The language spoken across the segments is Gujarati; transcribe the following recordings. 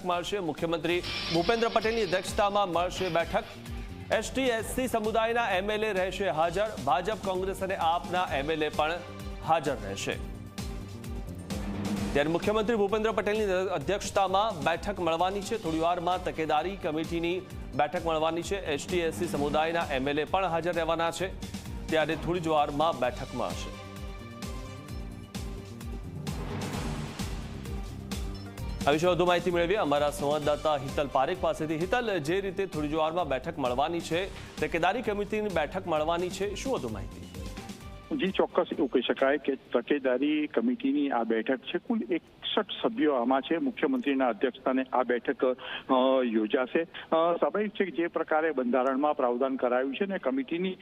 બેઠક મળશે। મુખ્યમંત્રી ભૂપેન્દ્ર પટેલની અધ્યક્ષતામાં મળશે બેઠક। એસટી એસસી સમુદાયના એમએલએ રહેશે હાજર। ભાજપ, કોંગ્રેસ અને આપના એમએલએ પણ હાજર રહેશે। ત્યારે મુખ્યમંત્રી ભૂપેન્દ્ર પટેલની અધ્યક્ષતામાં બેઠક મળવાની છે। થોડી વારમાં તકેદારી કમિટીની બેઠક મળવાની છે। એસટી એસસી સમુદાયના એમએલએ પણ હાજર રહેવાના છે, ત્યારે થોડી જ વારમાં બેઠક મળશે। આ વિશે વધુ માહિતી મેળવીએ અમારા સંવાદદાતા હિતલ પારેખ પાસેથી। હિતલ, જે રીતે થોડી જ વારમાં બેઠક મળવાની છે, તકેદારી કમિટીની બેઠક મળવાની છે, શું વધુ માહિતી? જી, ચોક્કસ એવું કહી શકાય કે તકેદારી કમિટીની આ બેઠક છે। કુલ 61 સભ્યો આમાં છે। મુખ્યમંત્રીના અધ્યક્ષસ્થાને આ બેઠક યોજાશે। સ્વાભાવિક છે કે જે પ્રકારે બંધારણમાં પ્રાવધાન કરાયું છે ને કમિટીની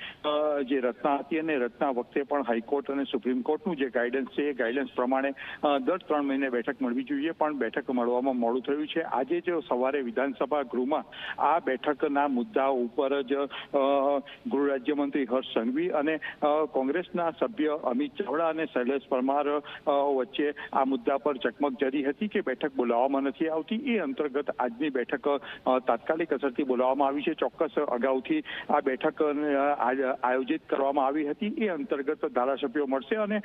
જે રચના હતી અને રચના વખતે પણ હાઈકોર્ટ અને સુપ્રીમ કોર્ટનું જે ગાઈડન્સ છે એ ગાઈડન્સ પ્રમાણે દર 3 મહિને બેઠક મળવી જોઈએ, પણ બેઠક મળવામાં મોડું થયું છે। આજે જ સવારે વિધાનસભા ગૃહમાં આ બેઠકના મુદ્દા ઉપર જ ગૃહ રાજ્યમંત્રી હર્ષ સંઘવી અને કોંગ્રેસના સભ્ય અમિત ચાવડા અને શૈલેષ પરમાર વચ્ચે આ મુદ્દા પર ચકમક જરી હતી કે બેઠક બોલાવવામાં નથી આવતી। એ અંતર્ગત આજની બેઠક તાત્કાલિક અસરથી બોલાવવામાં આવી છે। ચોક્કસ અગાઉથી આ બેઠક આયોજિત કરવામાં આવી હતી। એ અંતર્ગત ધારાસભ્યો મળશે અને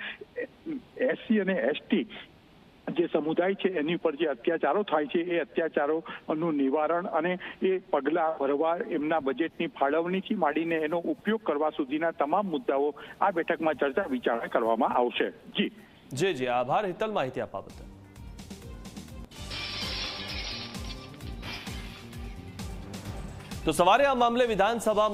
એસસી અને એસટી જે સમુદાય છે એની ઉપર જે અત્યાચારો થાય છે એ અત્યાચારોનું નિવારણ અને એ પગલાં ભરવા, એમના બજેટની ફાળવણીથી માંડીને એનો ઉપયોગ કરવા સુધીના તમામ મુદ્દાઓ આ બેઠકમાં ચર્ચા વિચારણા કરવામાં આવશે। જી, આભાર હિતલ, માહિતી આપવા બદલ। તો સવારે આ મામલે વિધાનસભામાં